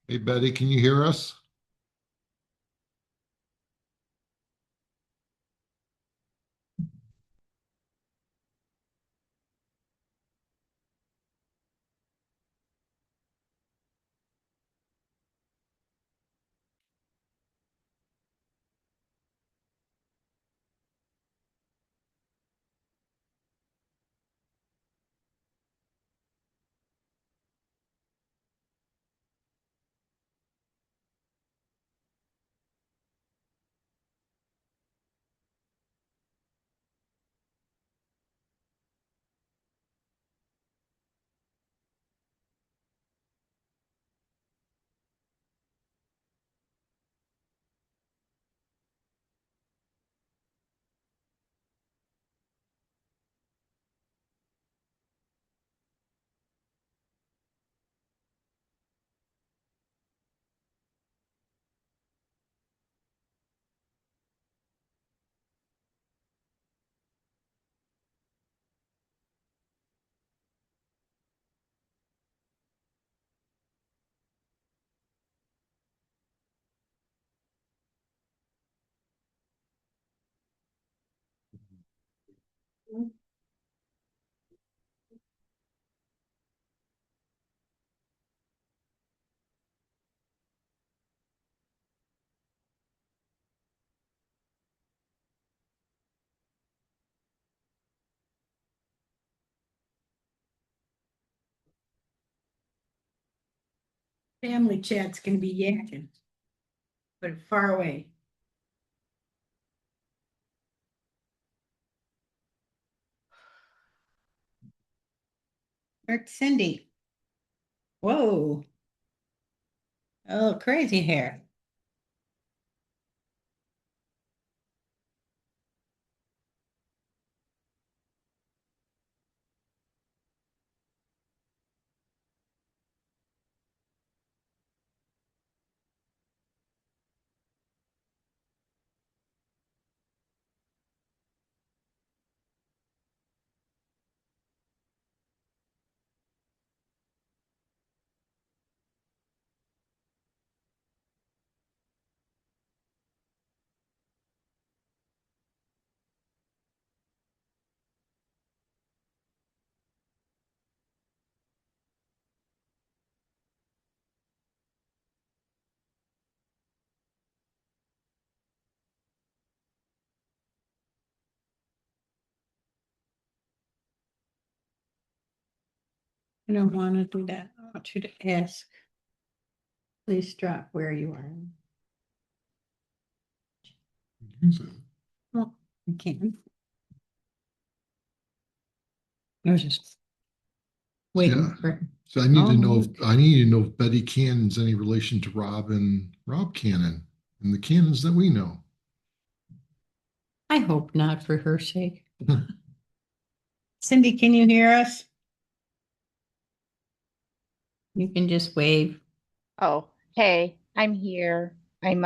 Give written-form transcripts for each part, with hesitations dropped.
Hey, Betty, can you hear us? Family chat's gonna be yakking, but far away. Where's Cindy? Whoa, oh, crazy hair. I don't want to do that. I want you to ask. Please drop where you are. Well, I can. I was just waiting Yeah. for. So Oh, I need to know if Betty Cannon's any relation to Rob Cannon and the Cannons that we know. I hope not for her sake. Cindy, can you hear us? You can just wave. Oh, hey, I'm here. I'm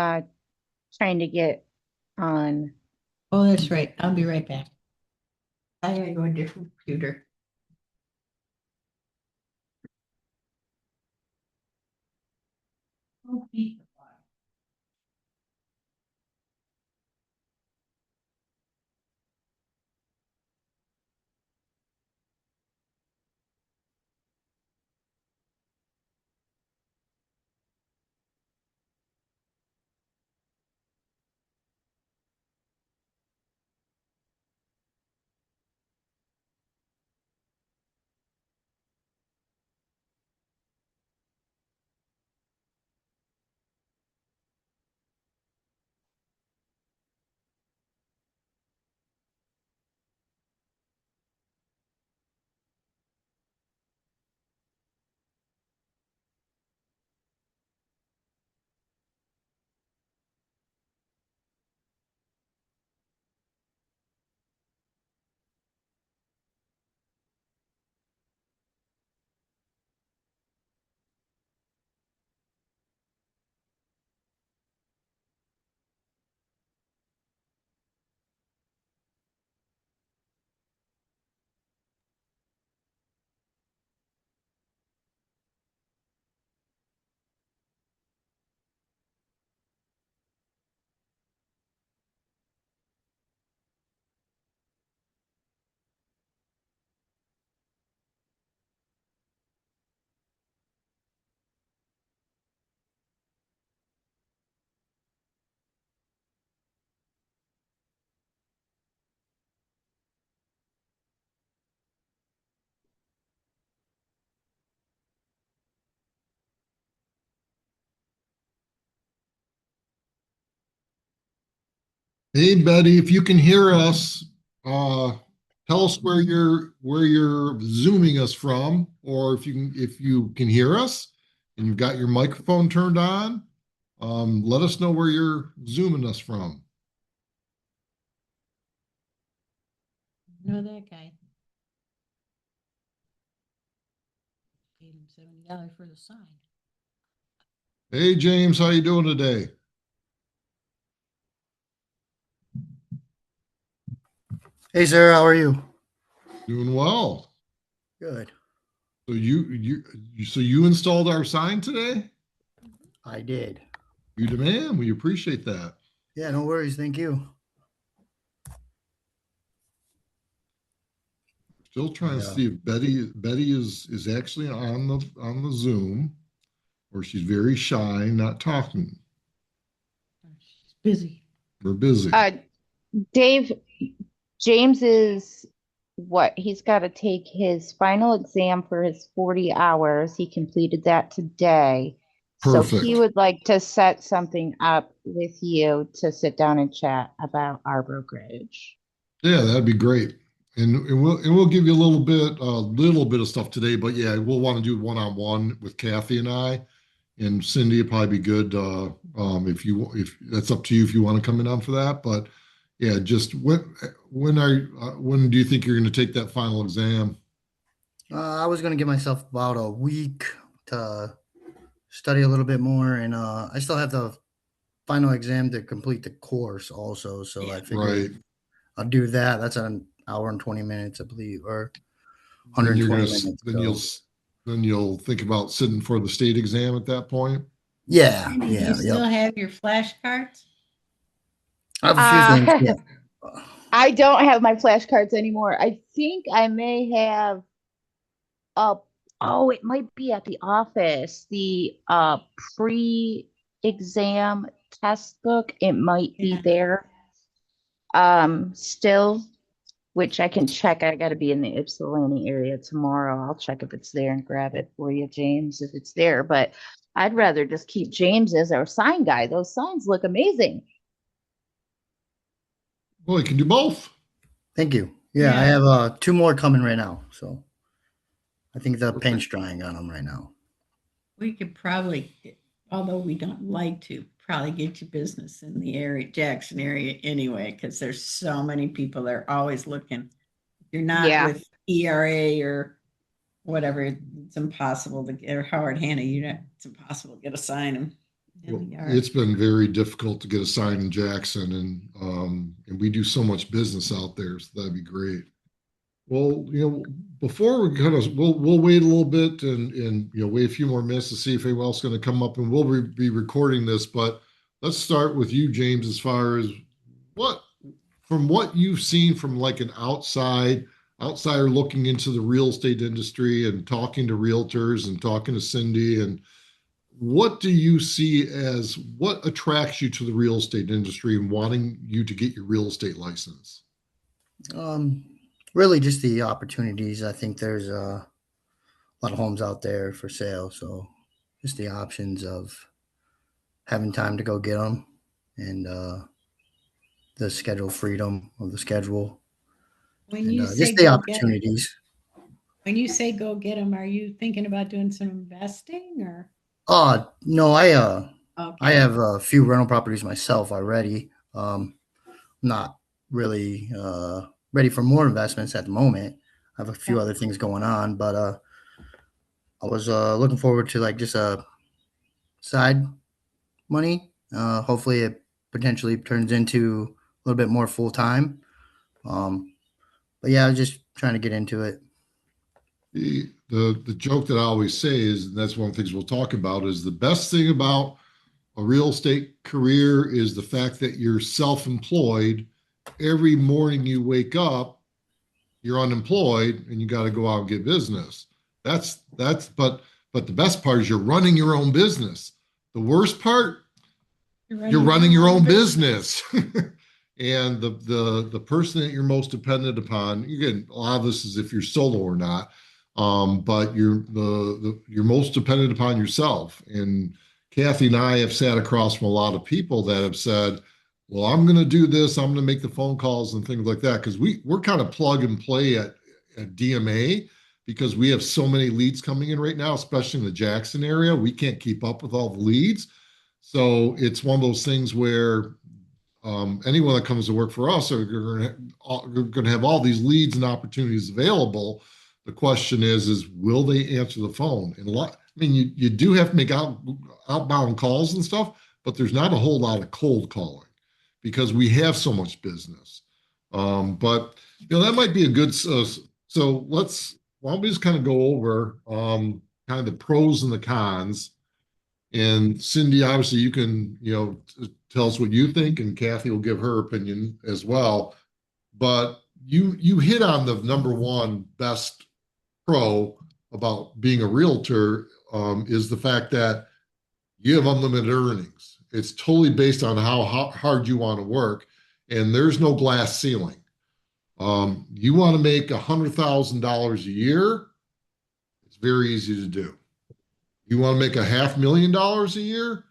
trying to get on. Oh, that's right. I'll be right back. I gotta go to a different computer. Oh, Hey, Betty, if you can hear us, tell us where you're zooming us from, or if you can hear us and you've got your microphone turned on, let us know where you're zooming us from. Know that guy. Paid him $70 for the sign. Hey, James, how you doing today? Hey, sir, how are you? Doing well. Good. So you installed our sign today? I did. You demand. We appreciate that. Yeah, no worries. Thank you. Still trying to Yeah. see if Betty is actually on the Zoom, or she's very shy, not talking. She's busy. We're busy. Dave, James is what? He's got to take his final exam for his 40 hours. He completed that today. So he Perfect. would like to set something up with you to sit down and chat about our brokerage. Yeah, that'd be great. And we'll give you a little bit of stuff today, but yeah, we'll want to do one-on-one with Kathy and I. And Cindy, it'd probably be good if that's up to you if you want to come in on for that. But yeah, just when do you think you're going to take that final exam? I was going to give myself about a week to study a little bit more, and I still have the final exam to complete the course also. So I Right. figured I'll do that. That's an hour and 20 minutes, I believe, or Then you're 120 gonna minutes. then So you'll think about sitting for the state exam at that point. yeah, Do yeah, you yep. still have your flashcards? I have a few things. Uh, Yeah. I don't have my flashcards anymore. I think I may have it might be at the office. The pre-exam test book, it might be Yeah. there. Still, which I can check. I gotta be in the Ypsilanti area tomorrow. I'll check if it's there and grab it for you, James, if it's there. But I'd rather just keep James as our sign guy. Those signs look amazing. Well, you can do both. Thank you. Yeah, I Yeah. have two more coming right now. So I think the paint's Perfect. drying on them right now. We could probably, although we don't like to, probably get you business in the area, Jackson area anyway, because there's so many people that are always looking. If you're not Yeah. with ERA or whatever, it's impossible to get, or Howard Hanna, it's impossible to get a sign in Well, the yard. it's been very difficult to get a sign in Jackson, and we do so much business out there, so that'd be great. Well, before we we'll wait a little bit and wait a few more minutes to see if anyone else is going to come up, and we'll be recording this. But let's start with you, James, as far as what from what you've seen from like an outsider looking into the real estate industry and talking to realtors and talking to Cindy, and what do you see as what attracts you to the real estate industry and wanting you to get your real estate license? Um, Really just the opportunities. I think there's a lot of homes out there for sale. So just the options of having time to go get them and the schedule freedom of the schedule When and you say just the go get them, opportunities. when you say go get them, are you thinking about doing some investing or? No, I Okay. have a few rental properties myself already. Not really ready for more investments at the moment. I have a few Yeah. other things going on, but I was looking forward to like just a side money. Hopefully, it potentially turns into a little bit more full time. Um, but yeah, I was just trying to get into it. The joke that I always say is, and that's one of the things we'll talk about, is the best thing about a real estate career is the fact that you're self-employed. Every morning you wake up, you're unemployed and you got to go out and get business. But the best part is you're running your own business. The worst part, you're running your own business. And the person that you're most dependent upon, again, a lot of this is if you're solo or not, but you're most dependent upon yourself. And Kathy and I have sat across from a lot of people that have said, well, I'm going to do this. I'm going to make the phone calls and things like that. Because we're kind of plug and play at DMA because we have so many leads coming in right now, especially in the Jackson area. We can't keep up with all the leads. So it's one of those things where anyone that comes to work for us are going to have all these leads and opportunities available. The question is will they answer the phone? And a lot, I mean, you do have to make outbound calls and stuff, but there's not a whole lot of cold calling because we have so much business. But that might be a good. So why don't we just kind of go over kind of the pros and the cons. And Cindy, obviously, you can tell us what you think, and Kathy will give her opinion as well. But you hit on the number one best pro about being a realtor is the fact that you have unlimited earnings. It's totally based on how hard you want to work, and there's no glass ceiling. You want to make $100,000 a year, it's very easy to do. You want to make $500,000 a year,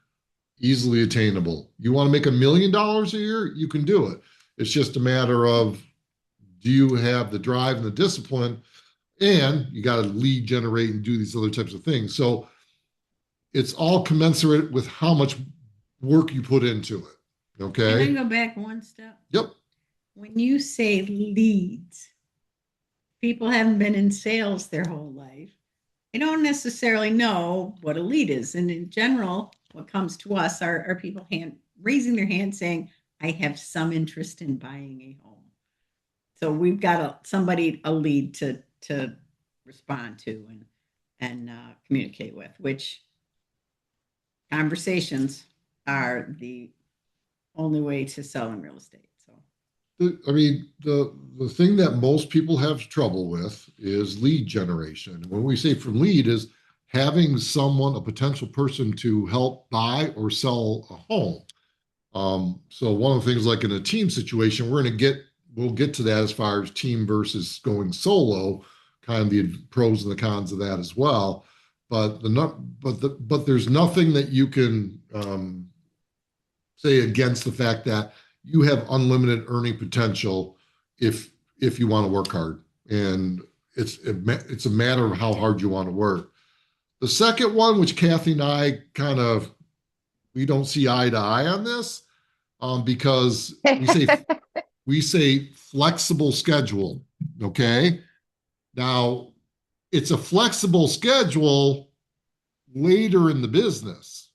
easily attainable. You want to make $1 million a year, you can do it. It's just a matter of, do you have the drive and the discipline, and you got to lead generate and do these other types of things. So it's all commensurate with how much work you put into it. Okay. Can I go back one step? Yep. When you say leads, people haven't been in sales their whole life. They don't necessarily know what a lead is. And in general, what comes to us are people raising their hand saying, I have some interest in buying a home. So we've got a lead to respond to and communicate with, which conversations are the only way to sell in real estate. So I mean, the thing that most people have trouble with is lead generation. When we say from lead is having someone, a potential person to help buy or sell a home. So one of the things, like in a team situation, we'll get to that as far as team versus going solo, kind of the pros and the cons of that as well. But there's nothing that you can say against the fact that you have unlimited earning potential if you want to work hard, and it's a matter of how hard you want to work. The second one, which Kathy and I we don't see eye to eye on this, because we say flexible schedule. Okay, now it's a flexible schedule later in the business.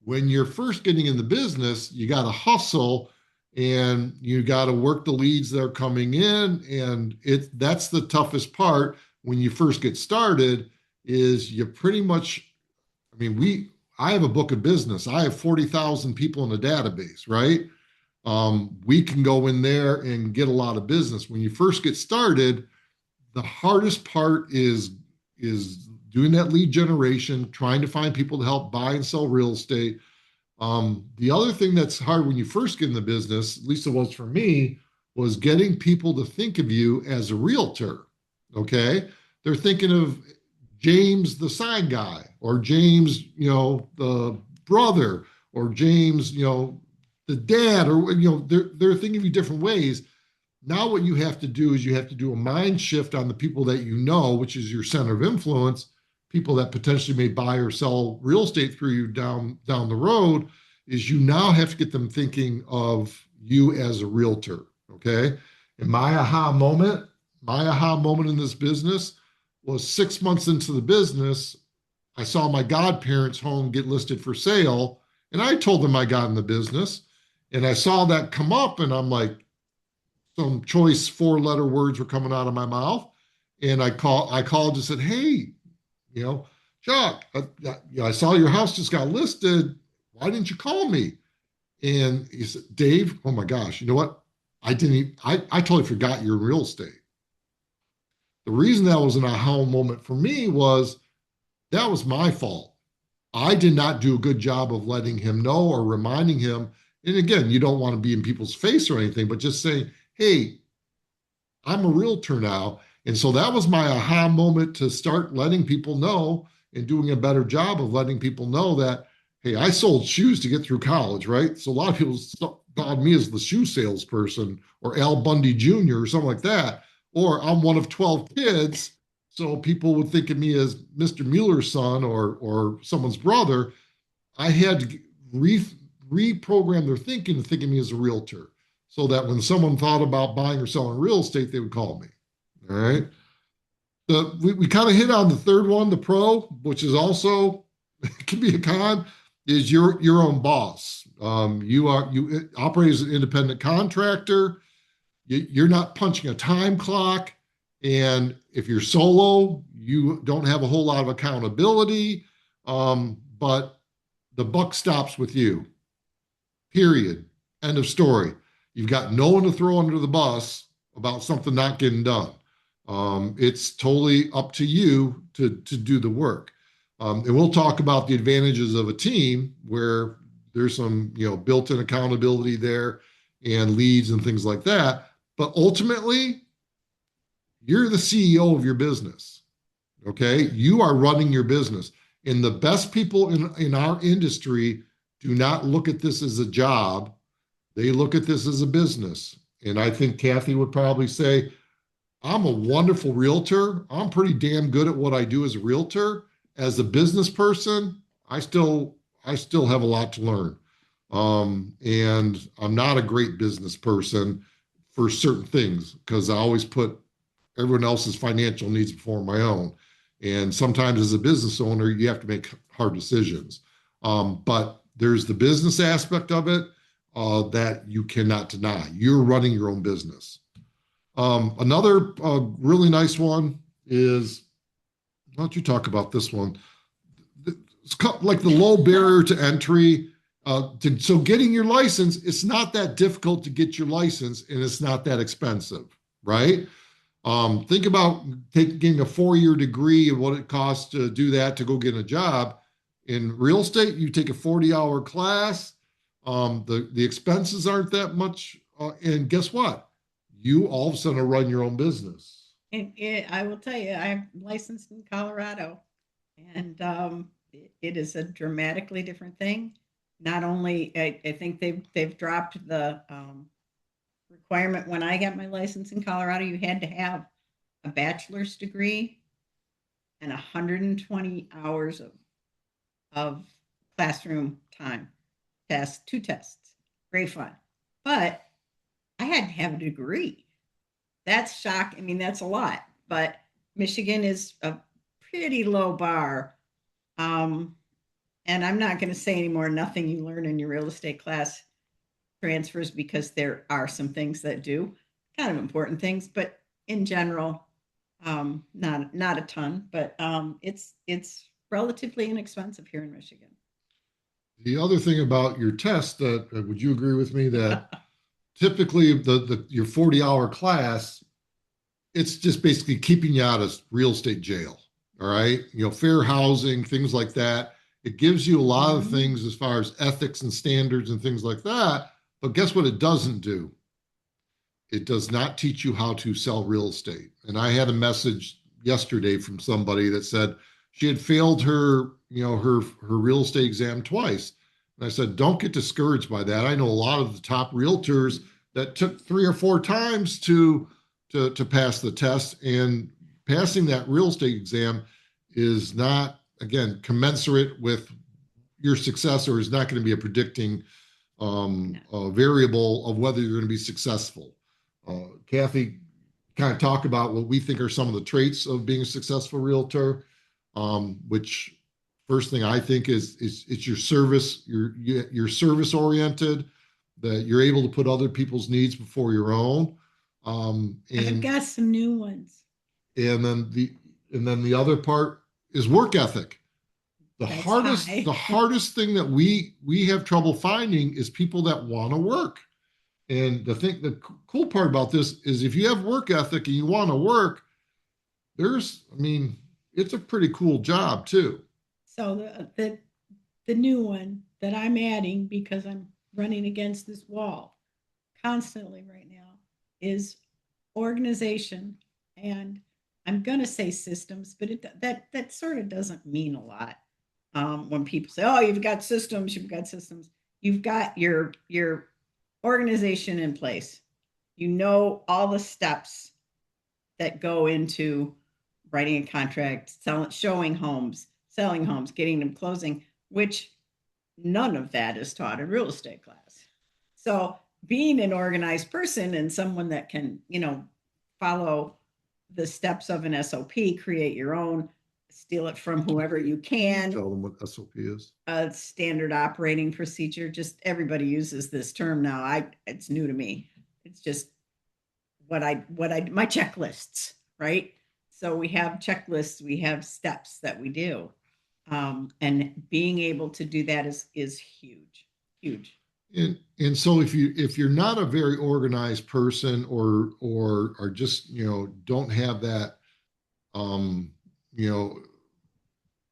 When you're first getting in the business, you got to hustle. And you got to work the leads that are coming in, and that's the toughest part when you first get started. Is you pretty much, I mean, I have a book of business. I have 40,000 people in a database, right? We can go in there and get a lot of business. When you first get started, the hardest part is doing that lead generation, trying to find people to help buy and sell real estate. The other thing that's hard when you first get in the business, at least it was for me, was getting people to think of you as a realtor. Okay. They're thinking of James, the sign guy, or James, the brother, or James, the dad, or, they're thinking of you different ways. Now what you have to do is you have to do a mind shift on the people that which is your center of influence, people that potentially may buy or sell real estate through you down the road, is you now have to get them thinking of you as a realtor. Okay. And my aha moment in this business was 6 months into the business. I saw my godparents' home get listed for sale, and I told them I got in the business, and I saw that come up, and I'm like, some choice 4-letter words were coming out of my mouth. And I called and said, hey, Chuck, I saw your house just got listed. Why didn't you call me? And he said, Dave, oh my gosh, you know what? I totally forgot you're in real estate. The reason that was an aha moment for me was that was my fault. I did not do a good job of letting him know or reminding him. And again, you don't want to be in people's face or anything, but just saying, hey, I'm a realtor now. And so that was my aha moment to start letting people know and doing a better job of letting people know that, hey, I sold shoes to get through college, right? So a lot of people called me as the shoe salesperson or Al Bundy Jr. or something like that. Or I'm one of 12 kids, so people would think of me as Mr. Mueller's son or someone's brother. I had to reprogram their thinking to think of me as a realtor, so that when someone thought about buying or selling real estate, they would call me. All right. We kind of hit on the third one, the pro, which is also can be a con, is your own boss. You operate as an independent contractor. You're not punching a time clock, and if you're solo, you don't have a whole lot of accountability. But the buck stops with you. Period. End of story. You've got no one to throw under the bus about something not getting done. It's totally up to you to do the work. And we'll talk about the advantages of a team where there's some, built-in accountability there and leads and things like that. But ultimately, you're the CEO of your business. Okay. You are running your business. And the best people in our industry do not look at this as a job. They look at this as a business. And I think Kathy would probably say, I'm a wonderful realtor. I'm pretty damn good at what I do as a realtor. As a business person, I still have a lot to learn. And I'm not a great business person for certain things because I always put everyone else's financial needs before my own. And sometimes as a business owner, you have to make hard decisions. But there's the business aspect of it that you cannot deny. You're running your own business. Another really nice one is, why don't you talk about this one? It's like the low barrier to entry. So getting your license, it's not that difficult to get your license, and it's not that expensive, right? Think about getting a 4-year degree and what it costs to do that to go get a job. In real estate, you take a 40-hour class. The expenses aren't that much. And guess what? You all of a sudden run your own business. And I will tell you, I'm licensed in Colorado, and it is a dramatically different thing. Not only, I think they've dropped the requirement. When I got my license in Colorado, you had to have a bachelor's degree and 120 hours of classroom time. Two tests, great fun. But I had to have a degree. That's shocking. I mean, that's a lot, but Michigan is a pretty low bar. And I'm not going to say anymore, nothing you learn in your real estate class transfers, because there are some things that do, kind of important things, but in general, not a ton, but it's relatively inexpensive here in Michigan. The other thing about your test, would you agree with me that typically your 40-hour class, it's just basically keeping you out of real estate jail. All right. Fair housing, things like that. It gives you a lot of things as far as ethics and standards and things like that. But guess what it doesn't do? It does not teach you how to sell real estate. And I had a message yesterday from somebody that said she had failed her real estate exam twice. And I said, don't get discouraged by that. I know a lot of the top realtors that took 3 or 4 times to pass the test, and passing that real estate exam is not, again, commensurate with your success, or is not going to be a predicting a variable of whether you're going to be successful. Kathy kind of talk about what we think are some of the traits of being a successful realtor, which first thing I think is it's your service, you're service oriented, that you're able to put other people's needs before your own. And I've got some new ones. And then the other part is work ethic. The That's hardest thing that we have trouble finding is people that want to work. And the cool part about this is if you have work ethic and you want to work, it's a pretty cool job too. So the new one that I'm adding, because I'm running against this wall constantly right now, is organization. And I'm going to say systems, but that sort of doesn't mean a lot. When people say, oh, you've got systems, you've got your organization in place. You know all the steps that go into writing a contract, showing homes, selling homes, getting them closing, which none of that is taught in real estate class. So being an organized person and someone that can, follow the steps of an SOP, create your own, steal it from whoever you can. Tell them what SOP is. A standard operating procedure. Just everybody uses this term now. It's new to me. It's just my checklists, right? So we have checklists, we have steps that we do. And being able to do that is huge, huge. And so if you're not a very organized person or just, don't have that,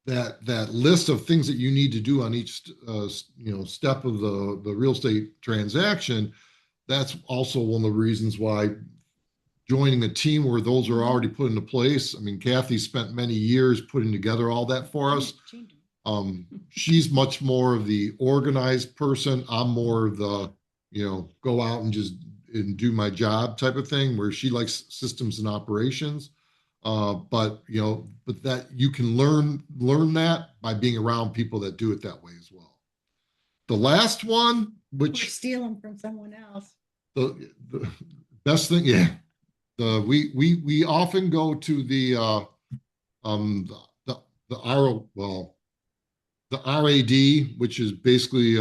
that list of things that you need to do on each, step of the real estate transaction, that's also one of the reasons why joining a team where those are already put into place. I mean, Kathy spent many years putting together all that for us. She's much more of the organized person. I'm more of the, go out and do my job type of thing, where she likes systems and operations. But that you can learn that by being around people that do it that way as well. The last one, which steal them from someone else. The best thing, yeah. We often go to the RAD, which is basically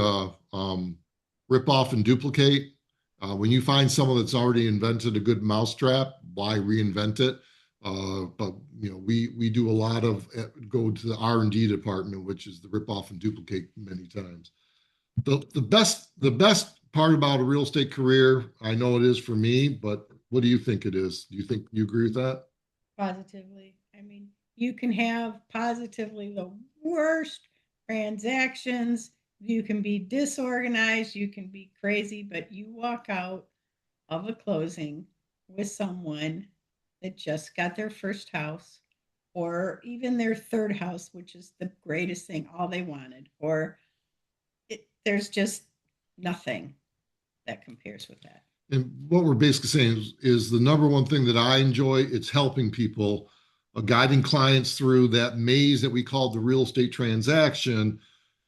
rip off and duplicate. When you find someone that's already invented a good mousetrap, why reinvent it? But we do a lot of go to the R&D department, which is the rip off and duplicate many times. The best part about a real estate career, I know it is for me, but what do you think it is? Do you think you agree with that? Positively. I mean, you can have positively the worst transactions. You can be disorganized, you can be crazy, but you walk out of a closing with someone that just got their first house or even their third house, which is the greatest thing, all they wanted, or there's just nothing that compares with that. And what we're basically saying is the number one thing that I enjoy, it's helping people, guiding clients through that maze that we call the real estate transaction.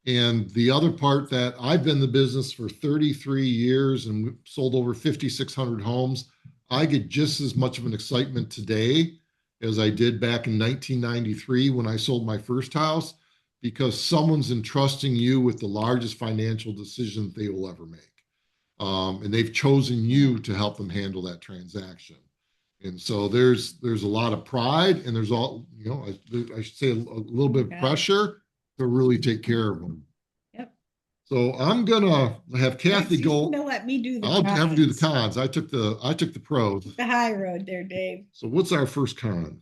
And the other part, that I've been in the business for 33 years and sold over 5,600 homes. I get just as much of an excitement today as I did back in 1993 when I sold my first house, because someone's entrusting you with the largest financial decision they will ever make. And they've chosen you to help them handle that transaction. And so there's a lot of pride, and there's all, I should say a little bit of pressure to really take care of them. Yep. So I'm gonna have Kathy go. Let me do the I'll cons. have to do the cons. I took the pros. The high road there, Dave. So what's our first con?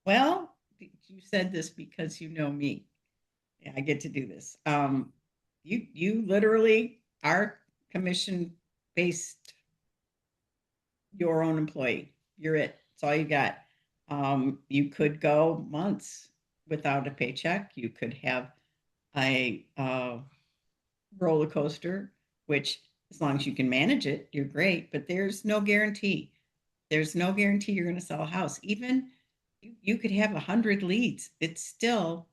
Well, you said this because you know me. Yeah, I get to do this. You literally are commission-based, your own employee. You're it. That's all you got. You could go months without a paycheck. You could have a roller coaster, which as long as you can manage it, you're great. But there's no guarantee. There's no guarantee you're going to sell a house. Even you could have 100 leads. It's still,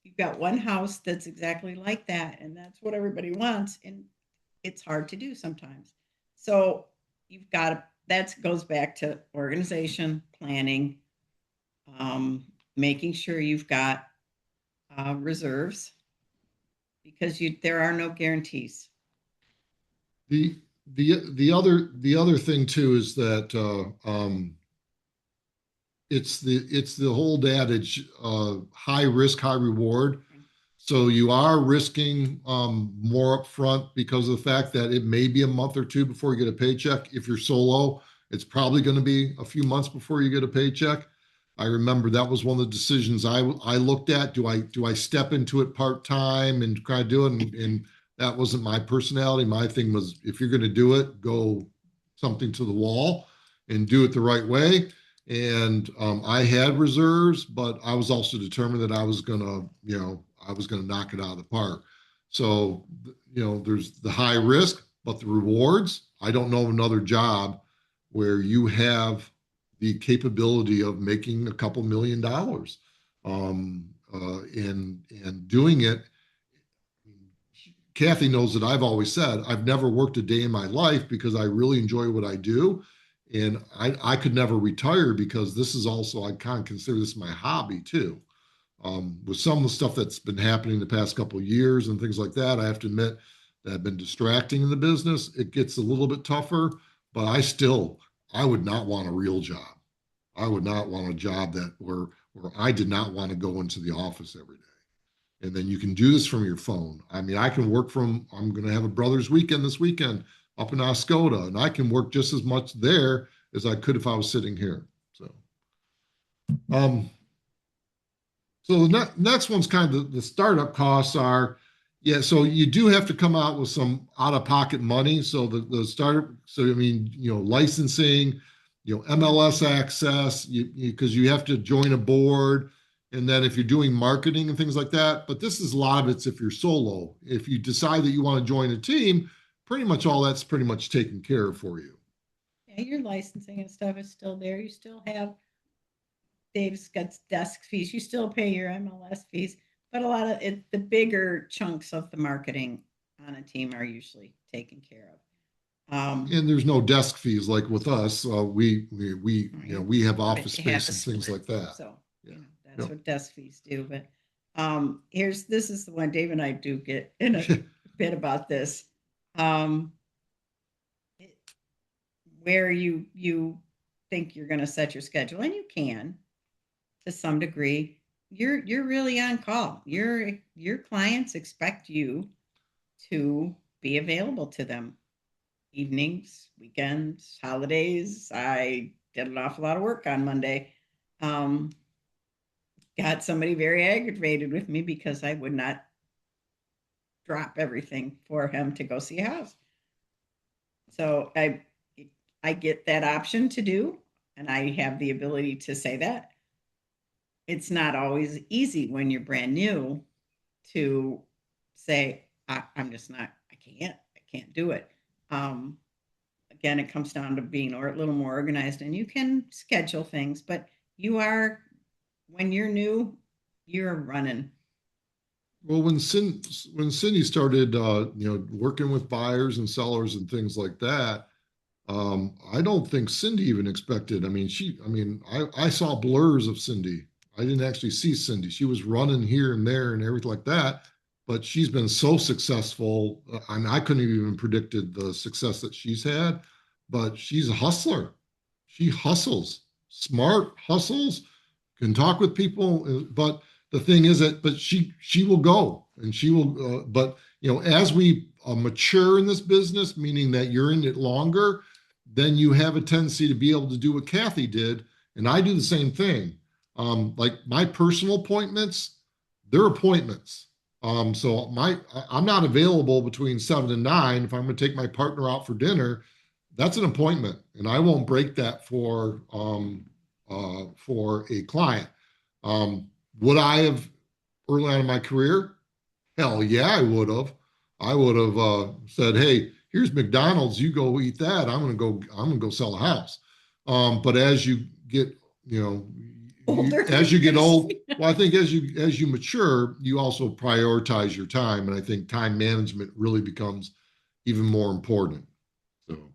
you've got one house that's exactly like that, and that's what everybody wants. And it's hard to do sometimes. So you've got to, that goes back to organization, planning, making sure you've got reserves, because there are no guarantees. The other thing too is that it's the whole adage, high risk, high reward. So you are risking more upfront because of the fact that it may be a month or two before you get a paycheck. If you're solo, it's probably going to be a few months before you get a paycheck. I remember that was one of the decisions I looked at. Do I step into it part-time and kind of do it? And that wasn't my personality. My thing was, if you're going to do it, go something to the wall and do it the right way. And I had reserves, but I was also determined that I was going to knock it out of the park. So, there's the high risk, but the rewards. I don't know another job where you have the capability of making a couple $1 million, and doing it. Kathy knows that I've always said I've never worked a day in my life because I really enjoy what I do. And I could never retire because this is also, I kind of consider this my hobby too. With some of the stuff that's been happening the past couple of years and things like that, I have to admit that I've been distracting in the business. It gets a little bit tougher, but I would not want a real job. I would not want a job where I did not want to go into the office every day. And then you can do this from your phone. I mean, I'm going to have a brother's weekend this weekend up in Oscoda, and I can work just as much there as I could if I was sitting here. So, um, so the next one's kind of the startup costs are, yeah. So you do have to come out with some out of pocket money. So the startup, so I mean, licensing, MLS access, because you have to join a board. And then if you're doing marketing and things like that, but this is a lot of it's if you're solo. If you decide that you want to join a team, pretty much all that's pretty much taken care of for you. Yeah, your licensing and stuff is still there. You still have Dave's got desk fees. You still pay your MLS fees, but a lot of it, the bigger chunks of the marketing on a team are usually taken care of. And there's no desk fees like with us. We have office But you have space to and things split, like that. So Yeah. that's Yep. what desk fees do. But this is the one Dave and I do get in a bit about this. Um, where you think you're going to set your schedule, and you can to some degree. You're really on call. Your clients expect you to be available to them evenings, weekends, holidays. I did an awful lot of work on Monday. Um, got somebody very aggravated with me because I would not drop everything for him to go see a house. So I get that option to do, and I have the ability to say that. It's not always easy when you're brand new to say, I'm just not, I can't do it. Um, Again, it comes down to being a little more organized, and you can schedule things, but when you're new, you're running. Well, when Cindy started, working with buyers and sellers and things like that, I don't think Cindy even expected. I saw blurs of Cindy. I didn't actually see Cindy. She was running here and there and everything like that, but she's been so successful. I couldn't have even predicted the success that she's had, but she's a hustler. She hustles, smart hustles, can talk with people, but the thing is that, but she will go and she will, but as we mature in this business, meaning that you're in it longer, then you have a tendency to be able to do what Kathy did. And I do the same thing. Like my personal appointments, they're appointments. So I'm not available between 7 and 9. If I'm going to take my partner out for dinner, that's an appointment, and I won't break that for a client. Would I have early on in my career? Hell yeah, I would have. I would have said, "Hey, here's McDonald's. You go eat that. I'm gonna go sell a house." But as you get, as you get old, well, I think as you mature, you also prioritize your time, and I think time management really becomes even more important. So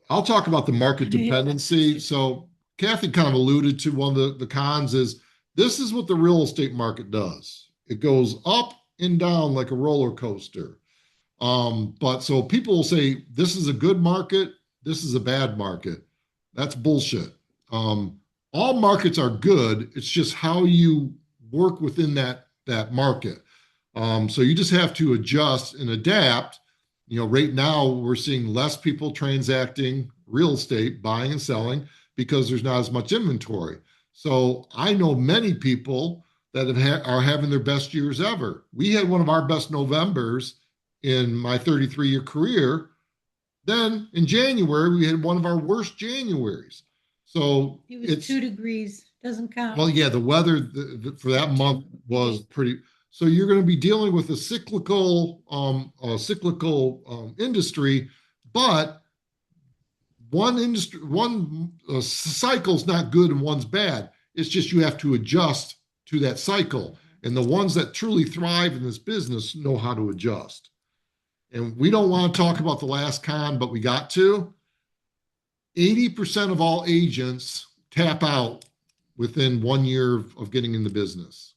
I'll talk about the market dependency. So Kathy kind of alluded to one of the cons is this is what the real estate market does. It goes up and down like a roller coaster. But so people will say this is a good market, this is a bad market. That's bullshit. All markets are good. It's just how you work within that market. So you just have to adjust and adapt. Right now we're seeing less people transacting real estate, buying and selling, because there's not as much inventory. So I know many people that are having their best years ever. We had one of our best Novembers in my 33-year career. Then in January, we had one of our worst Januaries. So It was 2 degrees. Doesn't count. well, yeah, the weather for that month was pretty. So you're going to be dealing with a cyclical industry, but one cycle's not good and one's bad. It's just you have to adjust to that cycle. And the ones that truly thrive in this business know how to adjust. And we don't want to talk about the last con, but we got to. 80% of all agents tap out within 1 year of getting in the business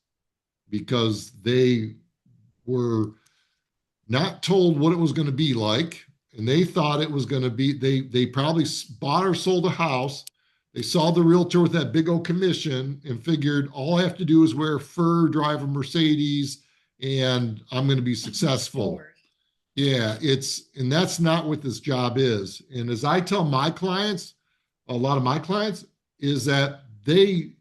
because they were not told what it was going to be like. And they thought it was going to be, they probably bought or sold a house. They saw the realtor with that big old commission and figured all I have to do is wear fur, drive a Mercedes, and I'm going to be successful. Yeah, and that's not what this job is. And as I tell my clients, a lot of my clients, is that they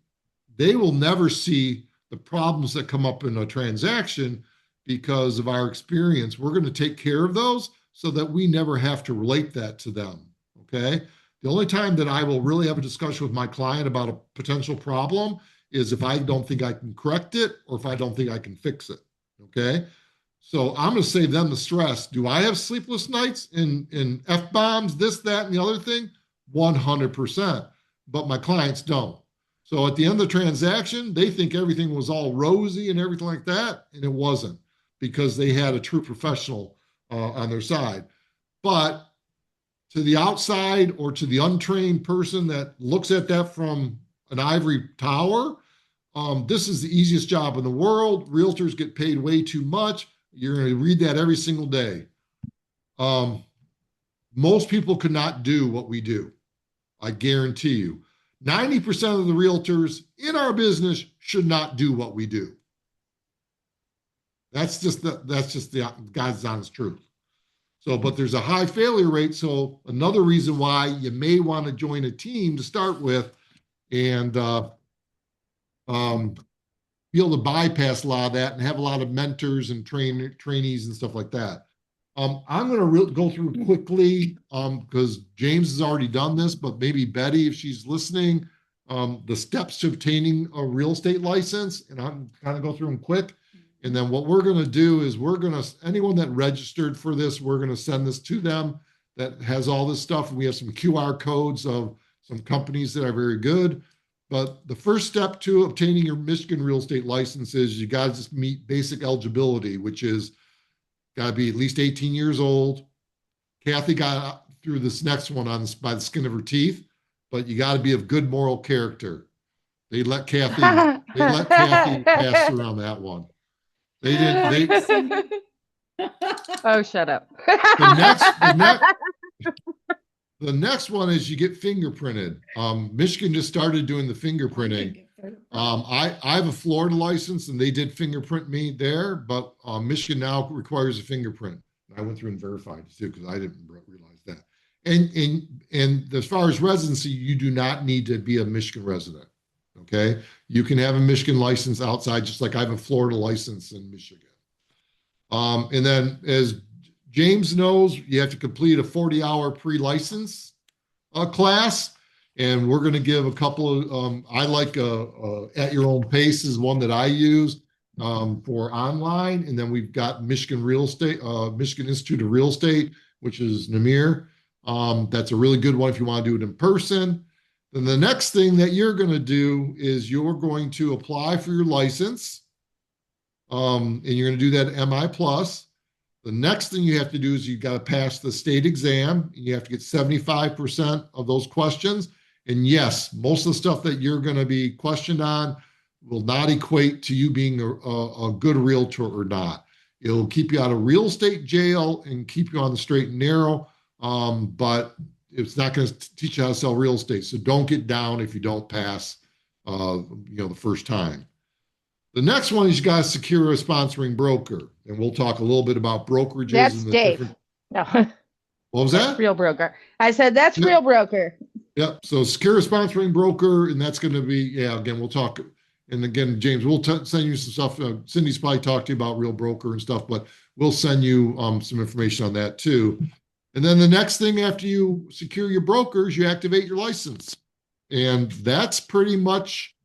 will never see the problems that come up in a transaction because of our experience. We're going to take care of those so that we never have to relate that to them. Okay. The only time that I will really have a discussion with my client about a potential problem is if I don't think I can correct it or if I don't think I can fix it. Okay. So I'm going to save them the stress. Do I have sleepless nights in F-bombs, this, that, and the other thing? 100%. But my clients don't. So at the end of the transaction, they think everything was all rosy and everything like that. And it wasn't because they had a true professional on their side. But to the outside or to the untrained person that looks at that from an ivory tower, this is the easiest job in the world. Realtors get paid way too much. You're going to read that every single day. Most people could not do what we do. I guarantee you. 90% of the realtors in our business should not do what we do. That's just the God's honest truth. So, but there's a high failure rate. So another reason why you may want to join a team to start with and be able to bypass a lot of that and have a lot of mentors and trainees and stuff like that. I'm going to go through quickly because James has already done this, but maybe Betty, if she's listening, the steps to obtaining a real estate license, and I'm going to go through them quick. And then what we're going to do is anyone that registered for this, we're going to send this to them that has all this stuff. And we have some QR codes of some companies that are very good. But the first step to obtaining your Michigan real estate license is you got to just meet basic eligibility, which is got to be at least 18 years old. Kathy got through this next one by the skin of her teeth, but you got to be of good moral character. They let Kathy pass around that one. They didn't. Oh, shut up. The next one is you get fingerprinted. Michigan just started doing the fingerprinting. I have a Florida license and they did fingerprint me there, but Michigan now requires a fingerprint. I went through and verified it too because I didn't realize that. And as far as residency, you do not need to be a Michigan resident. Okay, you can have a Michigan license outside, just like I have a Florida license in Michigan. And then, as James knows, you have to complete a 40-hour pre-license class. And we're going to give a couple of, I like At Your Own Pace is one that I use for online. And then we've got Michigan Real Estate, Michigan Institute of Real Estate, which is Namir. That's a really good one if you want to do it in person. Then the next thing that you're going to do is you're going to apply for your license. And you're going to do that at MI Plus. The next thing you have to do is you've got to pass the state exam. You have to get 75% of those questions. And yes, most of the stuff that you're going to be questioned on will not equate to you being a good realtor or not. It'll keep you out of real estate jail and keep you on the straight and narrow. But it's not going to teach you how to sell real estate. So don't get down if you don't pass, the first time. The next one is you got to secure a sponsoring broker. And we'll talk a little bit about brokerages. That's Dave. No. What was that? Real broker. I said, that's real broker. Yep. So secure a sponsoring broker. And that's going to be, again, we'll talk. And again, James, we'll send you some stuff. Cindy's probably talked to you about real broker and stuff, but we'll send you some information on that too. And then the next thing after you secure your brokers, you activate your license. And that's pretty much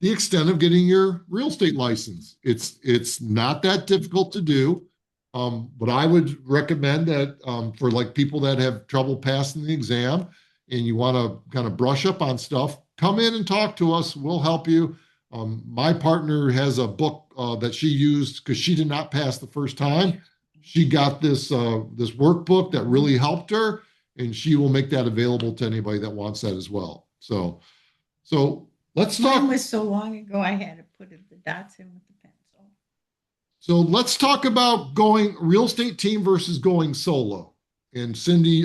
the extent of getting your real estate license. It's not that difficult to do. But I would recommend that for like people that have trouble passing the exam and you want to kind of brush up on stuff, come in and talk to us. We'll help you. My partner has a book that she used because she did not pass the first time. She got this this workbook that really helped her, and she will make that available to anybody that wants that as well. So let's Mine talk. was so long ago, I had to put the dots in with the pencil. So let's talk about going real estate team versus going solo. And Cindy,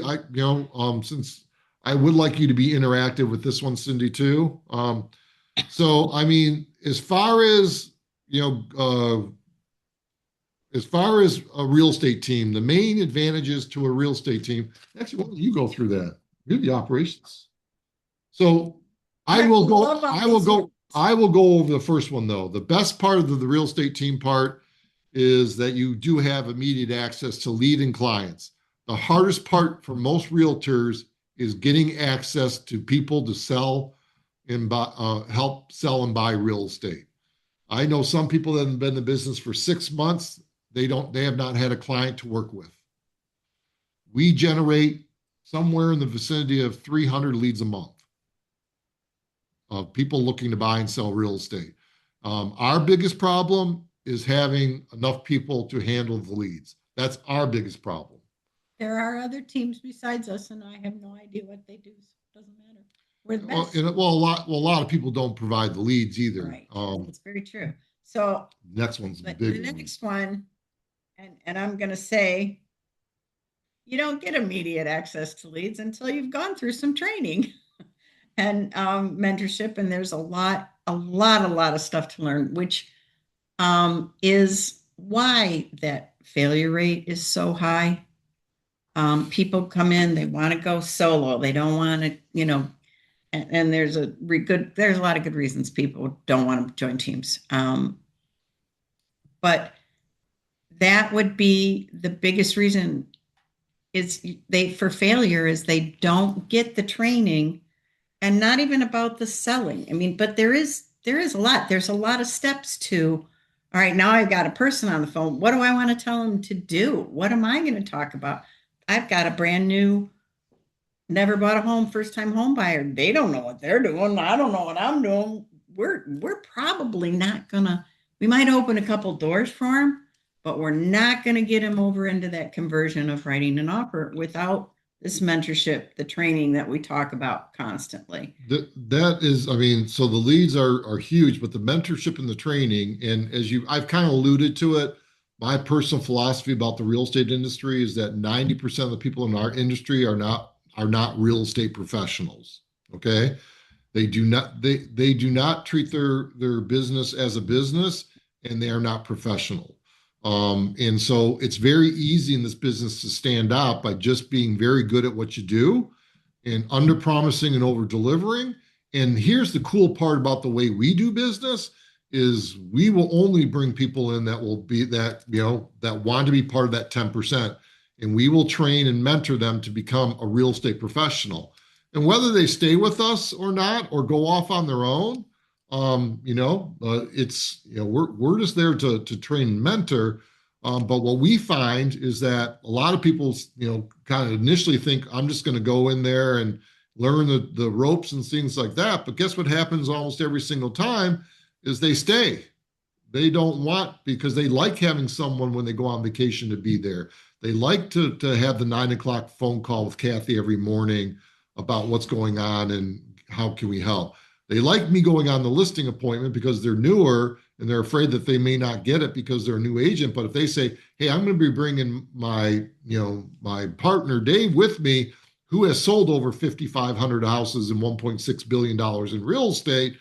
since I would like you to be interactive with this one, Cindy, too. So I mean, as far as as far as a real estate team, the main advantages to a real estate team. Actually, why don't you go through that? You're the operations. So I will go. Love all I will these go. words. I will go over the first one though. The best part of the real estate team part is that you do have immediate access to leading clients. The hardest part for most realtors is getting access to people to sell and buy, help sell and buy real estate. I know some people that have been in the business for 6 months. They have not had a client to work with. We generate somewhere in the vicinity of 300 leads a month of people looking to buy and sell real estate. Our biggest problem is having enough people to handle the leads. That's our biggest problem. There are other teams besides us, and I have no idea what they do. So it doesn't matter. We're the Well, best. a lot of people don't provide the leads either. Right. It's very true. So Next one's the but big the one. next one, and I'm going to say, you don't get immediate access to leads until you've gone through some training and mentorship. And there's a lot of stuff to learn, which is why that failure rate is so high. People come in, they want to go solo. They don't want to, and there's a lot of good reasons people don't want to join teams. But that would be the biggest reason for failure is they don't get the training, and not even about the selling. I mean, but there is a lot. There's a lot of steps to, all right, now I've got a person on the phone. What do I want to tell them to do? What am I going to talk about? I've got a brand new, never bought a home, first time home buyer. They don't know what they're doing. I don't know what I'm doing. We're probably not gonna, we might open a couple doors for them, but we're not going to get them over into that conversion of writing an offer without this mentorship, the training that we talk about constantly. That is, I mean, so the leads are huge, but the mentorship and the training, and I've kind of alluded to it, my personal philosophy about the real estate industry is that 90% of the people in our industry are not real estate professionals. Okay. They do not treat their business as a business, and they are not professional. And so it's very easy in this business to stand out by just being very good at what you do and under promising and over delivering. And here's the cool part about the way we do business is we will only bring people in that will be that want to be part of that 10%. And we will train and mentor them to become a real estate professional. And whether they stay with us or not, or go off on their own, we're just there to train and mentor. But what we find is that a lot of people, kind of initially think I'm just going to go in there and learn the ropes and things like that. But guess what happens almost every single time is they stay. They don't want, because they like having someone when they go on vacation to be there. They like to have the 9 o'clock phone call with Kathy every morning about what's going on and how can we help. They like me going on the listing appointment because they're newer and they're afraid that they may not get it because they're a new agent. But if they say, hey, I'm going to be bringing my partner Dave with me, who has sold over 5,500 houses and $1.6 billion in real estate.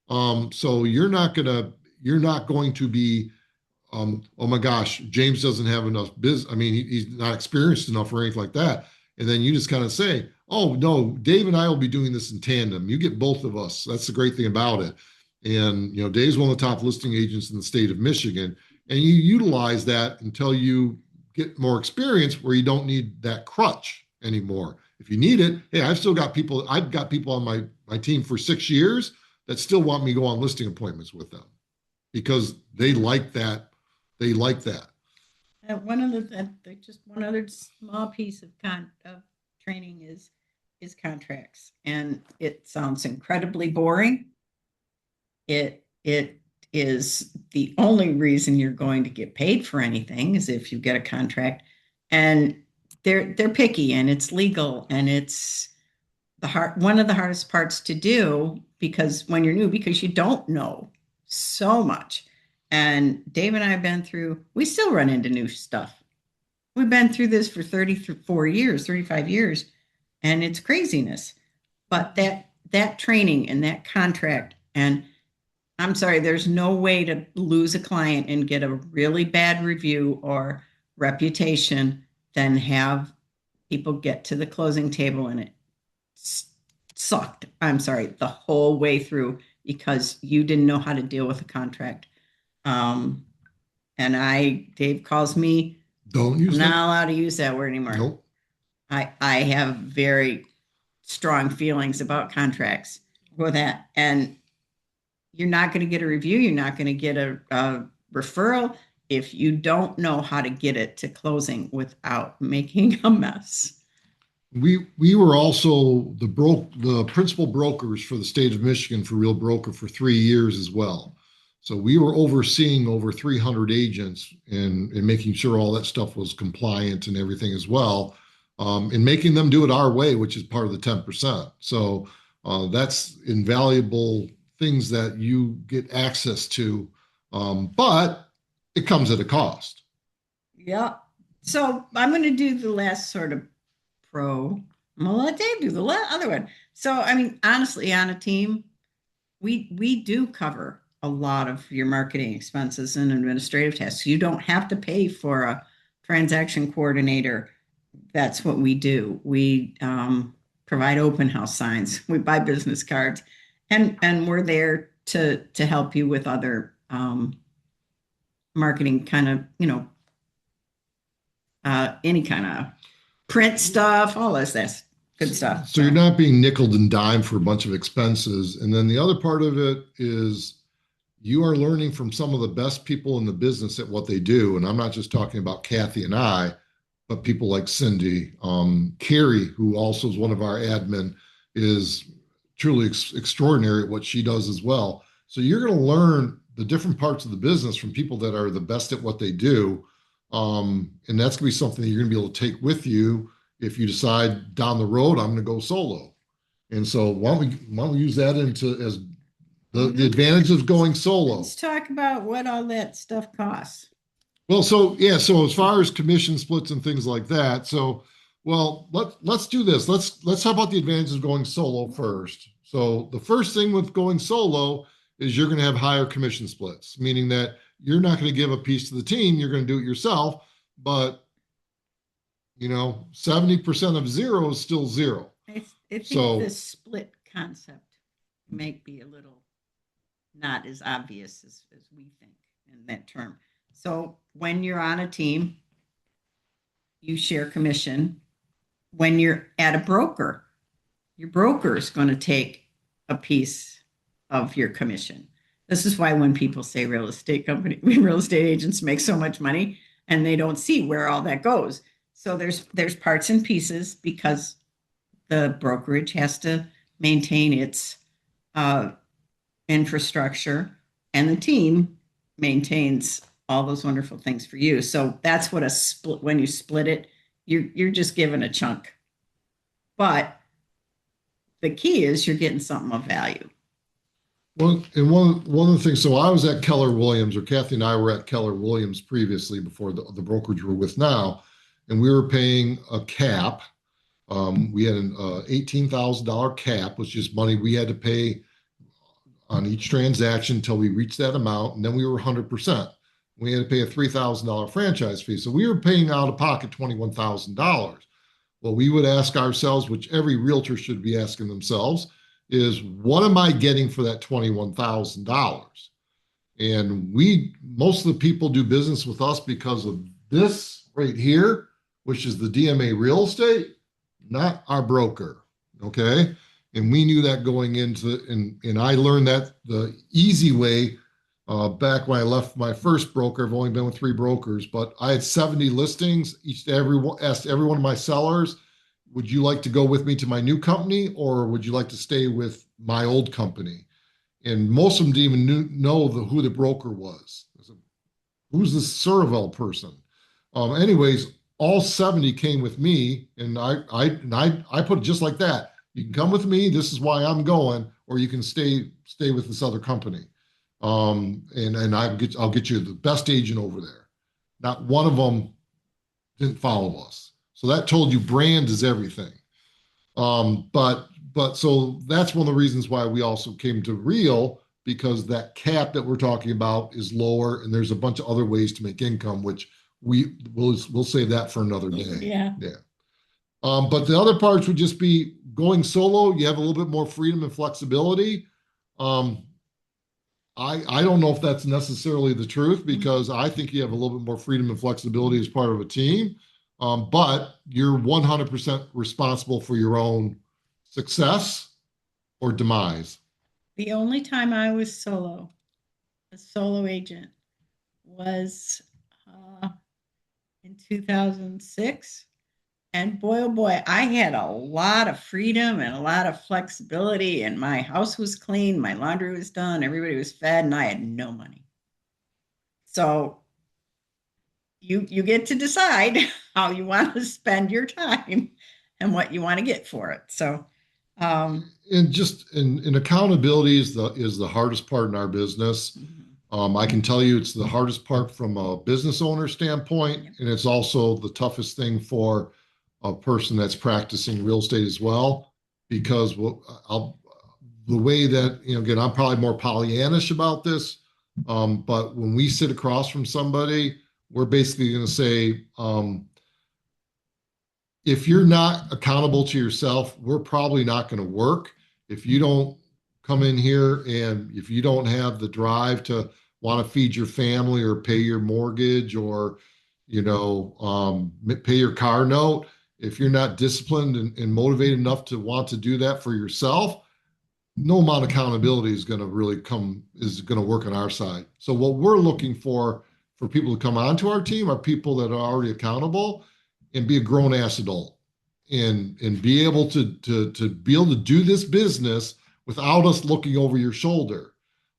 So you're not going to be, oh my gosh, James doesn't have enough business. I mean, he's not experienced enough or anything like that. And then you just kind of say, oh no, Dave and I will be doing this in tandem. You get both of us. That's the great thing about it. And, Dave's one of the top listing agents in the state of Michigan. And you utilize that until you get more experience where you don't need that crutch anymore. If you need it, hey, I've got people on my team for 6 years that still want me to go on listing appointments with them because they like that. They like that. Just one other small piece of training is contracts, and it sounds incredibly boring. It is the only reason you're going to get paid for anything is if you get a contract, and they're picky, and it's legal, and it's one of the hardest parts to do because when you're new, because you don't know so much. And Dave and I have been through, we still run into new stuff. We've been through this for 34 years, 35 years, and it's craziness. But that training and that contract, and I'm sorry, there's no way to lose a client and get a really bad review or reputation than have people get to the closing table and it sucked. I'm sorry, the whole way through because you didn't know how to deal with a contract. And Dave calls me. Don't use I'm not that. allowed to use that word anymore. Nope. I have very strong feelings about contracts with that. And you're not going to get a review. You're not going to get a referral if you don't know how to get it to closing without making a mess. We were also the principal brokers for the state of Michigan for Real Broker for 3 years as well. So we were overseeing over 300 agents and making sure all that stuff was compliant and everything as well, and making them do it our way, which is part of the 10%. So that's invaluable things that you get access to, but it comes at a cost. Yeah. So I'm going to do the last sort of pro. I'm going to let Dave do the other one. So, I mean, honestly, on a team, we do cover a lot of your marketing expenses and administrative tasks. You don't have to pay for a transaction coordinator. That's what we do. We provide open house signs. We buy business cards, and we're there to help you with other marketing kind of, any kind of print stuff, all that's good stuff. So you're not being nickeled and dimed for a bunch of expenses. And then the other part of it is you are learning from some of the best people in the business at what they do. And I'm not just talking about Kathy and I, but people like Cindy. Carrie, who also is one of our admin, is truly extraordinary at what she does as well. So you're going to learn the different parts of the business from people that are the best at what they do. And that's going to be something that you're going to be able to take with you if you decide down the road, I'm going to go solo. And so why don't we use that as the advantage of going solo. Let's talk about what all that stuff costs. Well, so as far as commission splits and things like that, let's do this. Let's talk about the advantages of going solo first. So the first thing with going solo is you're going to have higher commission splits, meaning that you're not going to give a piece to the team. You're going to do it yourself, but 70% of zero is still zero. I think the split concept might be a little not as obvious as we think in that term. So when you're on a team, you share commission. When you're at a broker, your broker is going to take a piece of your commission. This is why when people say real estate agents make so much money and they don't see where all that goes. So there's parts and pieces because the brokerage has to maintain its infrastructure and the team maintains all those wonderful things for you. So that's what when you split it, you're just given a chunk. But the key is you're getting something of value. Well, and one of the things, so I was at Keller Williams, or Kathy and I were at Keller Williams previously before the brokerage we're with now, and we were paying a cap. We had an $18,000 cap, which is money we had to pay on each transaction until we reached that amount, and then we were 100%. We had to pay a $3,000 franchise fee, so we were paying out of pocket $21,000. What we would ask ourselves, which every realtor should be asking themselves, is what am I getting for that $21,000? And most of the people do business with us because of this right here, which is the DMA Real Estate, not our broker. Okay. And we knew that going into, and I learned that the easy way back when I left my first broker. I've only been with 3 brokers, but I had 70 listings. Asked every one of my sellers, would you like to go with me to my new company, or would you like to stay with my old company? And most of them didn't even know who the broker was. I said, who's this Suravel person? Anyways, all 70 came with me, and I put it just like that. You can come with me. This is why I'm going, or you can stay with this other company. And I'll get you the best agent over there. Not one of them didn't follow us. So that told you brand is everything. But so that's one of the reasons why we also came to Real, because that cap that we're talking about is lower, and there's a bunch of other ways to make income, which we'll save that for another day. Yeah. Yeah. But the other parts would just be going solo. You have a little bit more freedom and flexibility. I don't know if that's necessarily the truth, because I think you have a little bit more freedom and flexibility as part of a team. But you're 100% responsible for your own success or demise. The only time I was a solo agent, was in 2006. And boy, oh boy, I had a lot of freedom and a lot of flexibility, and my house was clean, my laundry was done, everybody was fed, and I had no money. So you get to decide how you want to spend your time and what you want to get for it. So And just in accountability is the hardest part in our business. I can tell you it's the hardest part from a business owner standpoint, and it's also the toughest thing for a person that's practicing real estate as well, because the way that, again, I'm probably more Pollyannish about this, but when we sit across from somebody, we're basically going to say, if you're not accountable to yourself, we're probably not going to work. If you don't come in here, and if you don't have the drive to want to feed your family or pay your mortgage, or pay your car note, if you're not disciplined and motivated enough to want to do that for yourself, no amount of accountability is going to work on our side. So what we're looking for people to come onto our team are people that are already accountable and be a grown ass adult, and be able to do this business without us looking over your shoulder.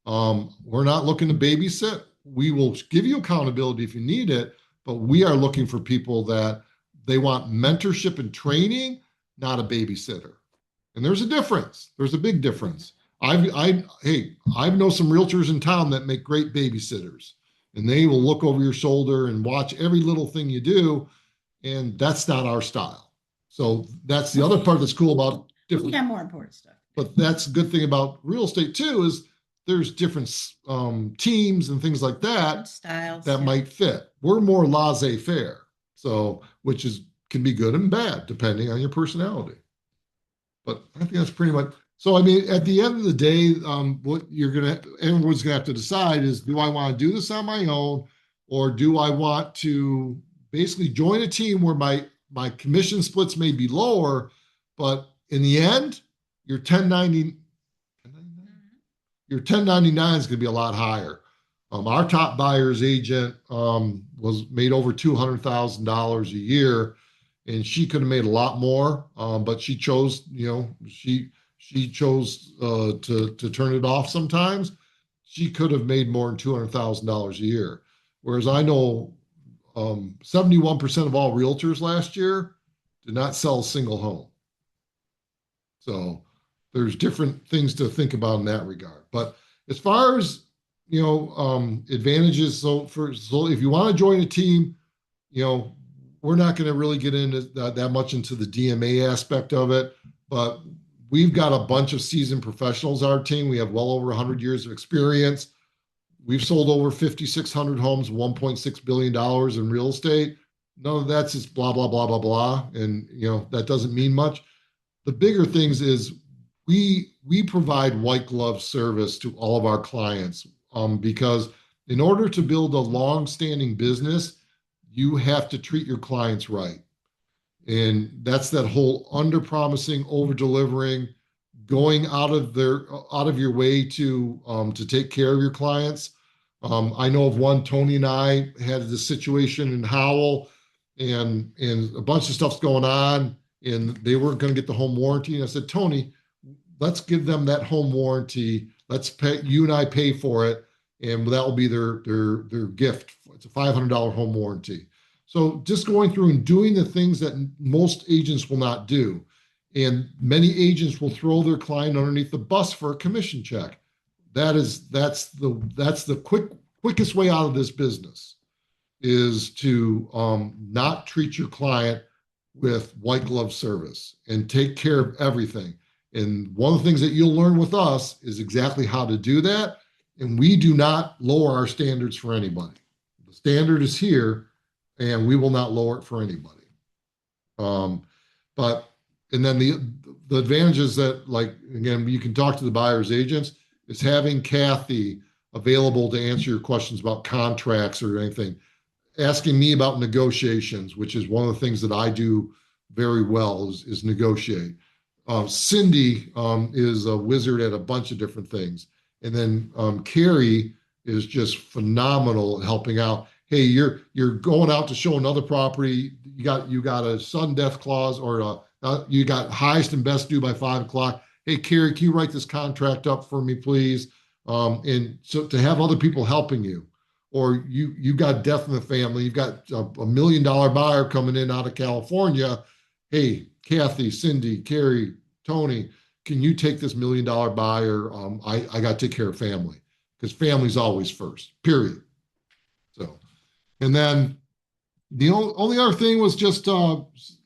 We're not looking to babysit. We will give you accountability if you need it, but we are looking for people that they want mentorship and training, not a babysitter. And there's a difference. There's a big difference. I know some realtors in town that make great babysitters, and they will look over your shoulder and watch every little thing you do, and that's not our style. So that's the other part that's cool about different. Yeah, more important stuff. But that's a good thing about real estate too, is there's different teams and things like that Styles that might fit. We're more laissez-faire, so can be good and bad depending on your personality. But I think that's pretty much. So I mean, at the end of the day, what everyone's gonna have to decide is, do I want to do this on my own, or do I want to basically join a team where my commission splits may be lower, but in the end, your 1099 is going to be a lot higher. Our top buyer's agent was made over $200,000 a year, and she could have made a lot more, but she chose, she chose to turn it off sometimes. She could have made more than $200,000 a year. Whereas I know 71% of all realtors last year did not sell a single home. So there's different things to think about in that regard. But as far as advantages, so if you want to join a team, we're not going to really get into that much into the DMA aspect of it, but we've got a bunch of seasoned professionals on our team. We have well over 100 years of experience. We've sold over 5,600 homes, $1.6 billion in real estate. None of that's just blah, blah, blah, blah, blah. And, that doesn't mean much. The bigger things is we provide white glove service to all of our clients, because in order to build a long-standing business, you have to treat your clients right. And that's that whole under-promising, over-delivering. going out of your way to take care of your clients. I know of one. Tony and I had this situation in Howell, and a bunch of stuff's going on, and they weren't going to get the home warranty. And I said, Tony, let's give them that home warranty. Let's pay, you and I pay for it, and that will be their gift. It's a $500 home warranty. So just going through and doing the things that most agents will not do. And many agents will throw their client underneath the bus for a commission check. That's the quickest way out of this business, is to not treat your client with white glove service and take care of everything. And one of the things that you'll learn with us is exactly how to do that. And we do not lower our standards for anybody. The standard is here, and we will not lower it for anybody. And then the advantages that, like, again, you can talk to the buyer's agents, is having Kathy available to answer your questions about contracts or anything. Asking me about negotiations, which is one of the things that I do very well, is negotiate. Cindy is a wizard at a bunch of different things. And then Carrie is just phenomenal at helping out. Hey, you're going out to show another property. You got a sudden death clause, or you got highest and best due by 5 o'clock. Hey, Carrie, can you write this contract up for me, please? And so to have other people helping you, or you got death in the family, you've got a $1 million buyer coming in out of California. Hey, Kathy, Cindy, Carrie, Tony, can you take this $1 million buyer? I got to take care of family, because family's always first, period. So, and then the only other thing was just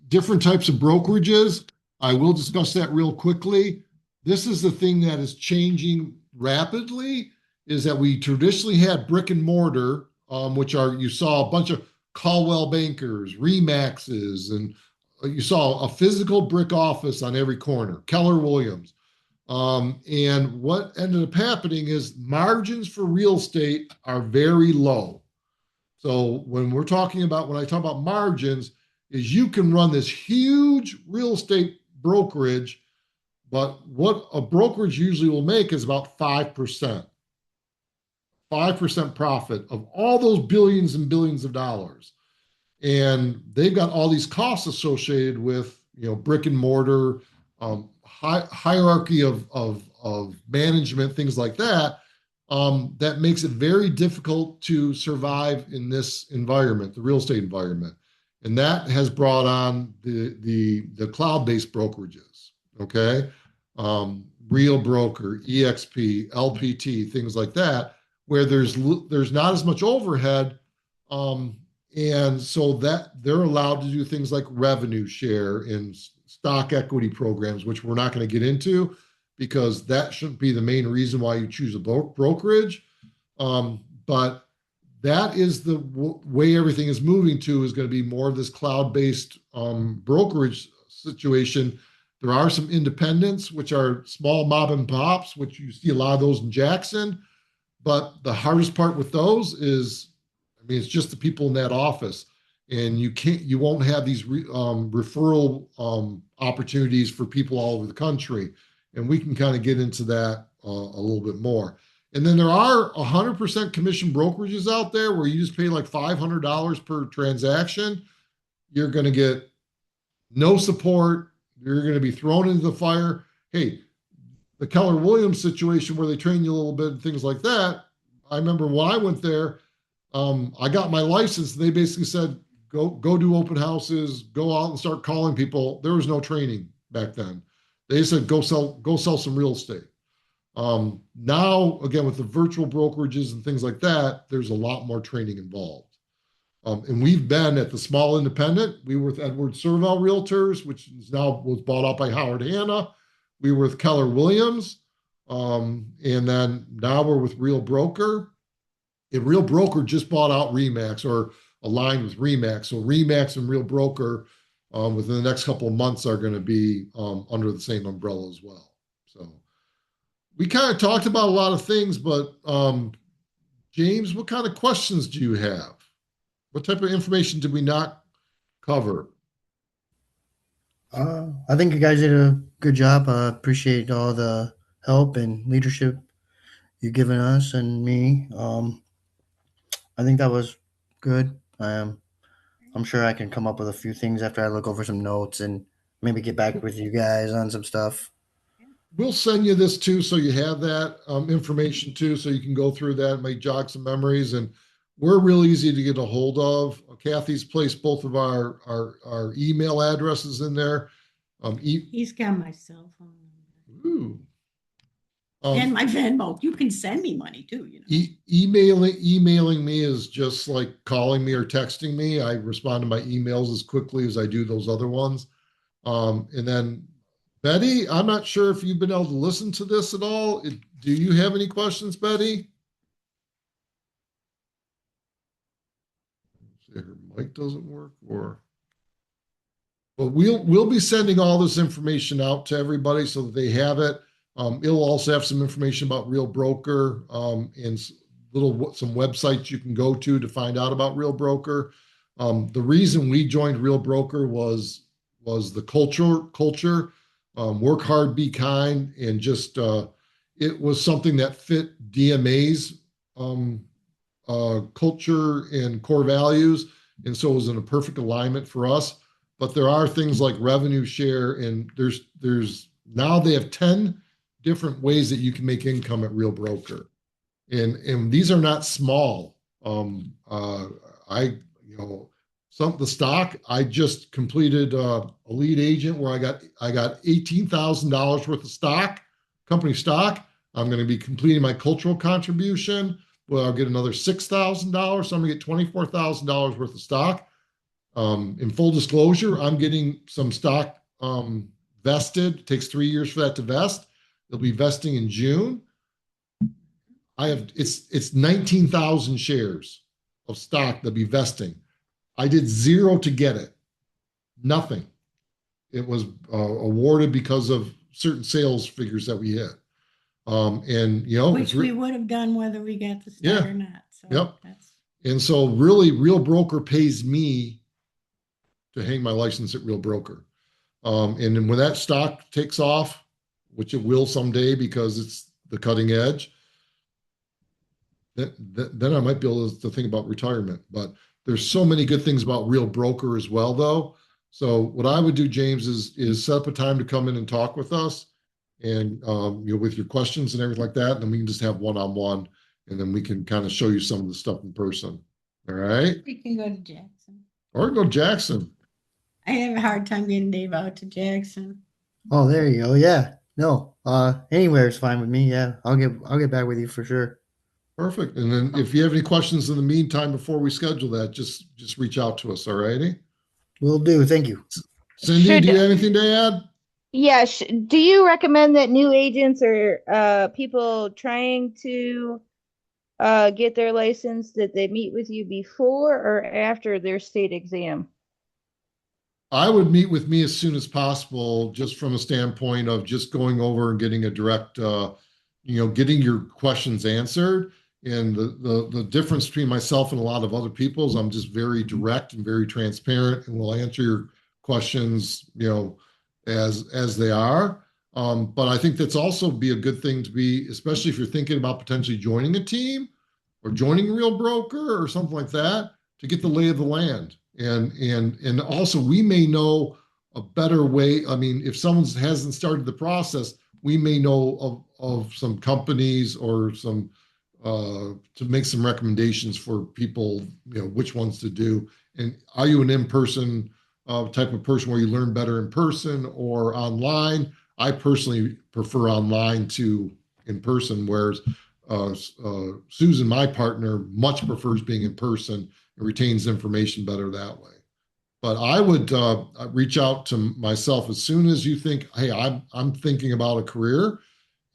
different types of brokerages. I will discuss that real quickly. This is the thing that is changing rapidly, is that we traditionally had brick and mortar, which are, you saw a bunch of Caldwell Bankers, Remaxes, and you saw a physical brick office on every corner, Keller Williams. And what ended up happening is margins for real estate are very low. So when I talk about margins, is you can run this huge real estate brokerage, but what a brokerage usually will make is about 5%. 5% profit of all those billions and billions of dollars. And they've got all these costs associated with, brick and mortar, hierarchy of management, things like that. That makes it very difficult to survive in this environment, the real estate environment. And that has brought on the cloud-based brokerages, okay? Real Broker, EXP, LPT, things like that, where there's not as much overhead, and so that they're allowed to do things like revenue share and stock equity programs, which we're not going to get into, because that shouldn't be the main reason why you choose a brokerage. But that is the way everything is moving to, is going to be more of this cloud-based brokerage situation. There are some independents, which are small mom and pops, which you see a lot of those in Jackson. But the hardest part with those is, it's just the people in that office, and you won't have these referral opportunities for people all over the country. And we can kind of get into that a little bit more. And then there are 100% commission brokerages out there where you just pay like $500 per transaction. You're going to get no support. You're going to be thrown into the fire. Hey, the Keller Williams situation where they train you a little bit and things like that. I remember when I went there, I got my license. They basically said, go do open houses, go out and start calling people. There was no training back then. They said, go sell some real estate. Now, again, with the virtual brokerages and things like that, there's a lot more training involved. And we've been at the small independent. We were with Edward Serval Realtors, which was bought out by Howard Hanna. We were with Keller Williams. And then now we're with Real Broker. And Real Broker just bought out Remax, or aligned with Remax. So Remax and Real Broker within the next couple of months are going to be under the same umbrella as well. So we kind of talked about a lot of things, but James, what kind of questions do you have? What type of information did we not cover? I think you guys did a good job. I appreciate all the help and leadership you've given us and me. I think that was good. I'm sure I can come up with a few things after I look over some notes and maybe get back with you guys on some stuff. We'll send you this too, so you have that information too, so you can go through that, and might jog some memories. And we're real easy to get a hold of. Kathy's placed both of our email addresses in there. He's got my cell phone number Ooh. and my Venmo. You can send me money too, you know. Emailing me is just like calling me or texting me. I respond to my emails as quickly as I do those other ones. And then Betty, I'm not sure if you've been able to listen to this at all. Do you have any questions, Betty? See, her mic doesn't work, or but we'll be sending all this information out to everybody so that they have it. It'll also have some information about Real Broker, and some websites you can go to find out about Real Broker. The reason we joined Real Broker was the culture, work hard, be kind, and just it was something that fit DMA's culture and core values, and so it was in a perfect alignment for us. But there are things like revenue share, and there's now they have 10 different ways that you can make income at Real Broker, and these are not small. I the stock I just completed a lead agent where I got $18,000 worth of company stock. I'm going to be completing my cultural contribution. Well, I'll get another $6,000, so I'm going to get $24,000 worth of stock. In full disclosure, I'm getting some stock vested. It takes 3 years for that to vest. It'll be vesting in June. It's 19,000 shares of stock that'll be vesting. I did zero to get it. Nothing. It was awarded because of certain sales figures that we hit. Which we would have done whether we got the stock or not. So yep. And so really, Real Broker pays me to hang my license at Real Broker. And then when that stock takes off, which it will someday because it's the cutting edge, then I might be able to think about retirement. But there's so many good things about Real Broker as well, though. So what I would do, James, is set up a time to come in and talk with us, and with your questions and everything like that, and then we can just have one-on-one, and then we can kind of show you some of the stuff in person. All right? We can go to Jackson. Or go to Jackson. I have a hard time getting Dave out to Jackson. Oh, there you go. Yeah. No. Anywhere is fine with me. Yeah. I'll get back with you for sure. Perfect. And then if you have any questions in the meantime before we schedule that, just reach out to us. All righty. Will do. Thank you. Cindy, do you have anything to add? Yeah. Do you recommend that new agents or people trying to get their license that they meet with you before or after their state exam? I would meet with me as soon as possible, just from a standpoint of just going over and getting a direct, getting your questions answered. And the difference between myself and a lot of other people is I'm just very direct and very transparent, and will answer your questions, as they are. But I think that's also be a good thing to be, especially if you're thinking about potentially joining a team or joining Real Broker or something like that, to get the lay of the land. And also we may know a better way. I mean, if someone hasn't started the process, we may know of some companies or some to make some recommendations for people, which ones to do. And are you an in-person type of person where you learn better in person or online? I personally prefer online to in person, whereas Susan, my partner, much prefers being in person and retains information better that way. But I would reach out to myself as soon as you think, hey, I'm thinking about a career,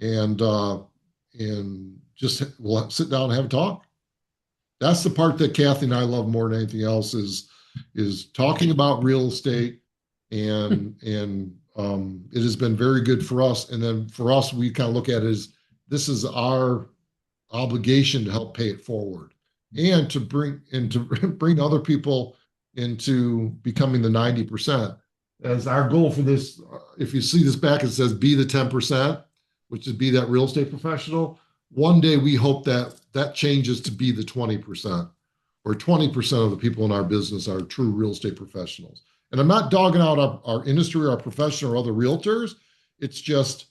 and just we'll sit down and have a talk. That's the part that Kathy and I love more than anything else is talking about real estate, and it has been very good for us. And then for us, we kind of look at it as this is our obligation to help pay it forward, and to bring other people into becoming the 90%. as our goal for this, if you see this back, it says be the 10%, which is be that real estate professional. One day we hope that that changes to be the 20%, or 20% of the people in our business are true real estate professionals. And I'm not dogging out our industry, our profession, or other realtors. It's just,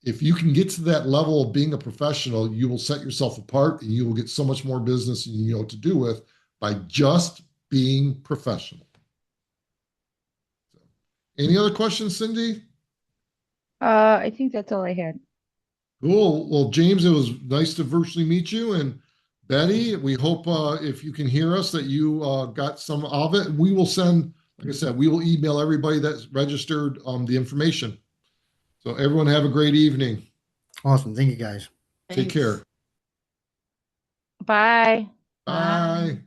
if you can get to that level of being a professional, you will set yourself apart and you will get so much more business and you know what to do with by just being professional. So, any other questions, Cindy? I think that's all I had. Cool. Well, James, it was nice to virtually meet you. And Betty, we hope if you can hear us that you got some of it. We will send, like I said, we will email everybody that's registered the information. So everyone have a great evening. Awesome. Thank you, guys. Take care. Thanks. Bye. Bye.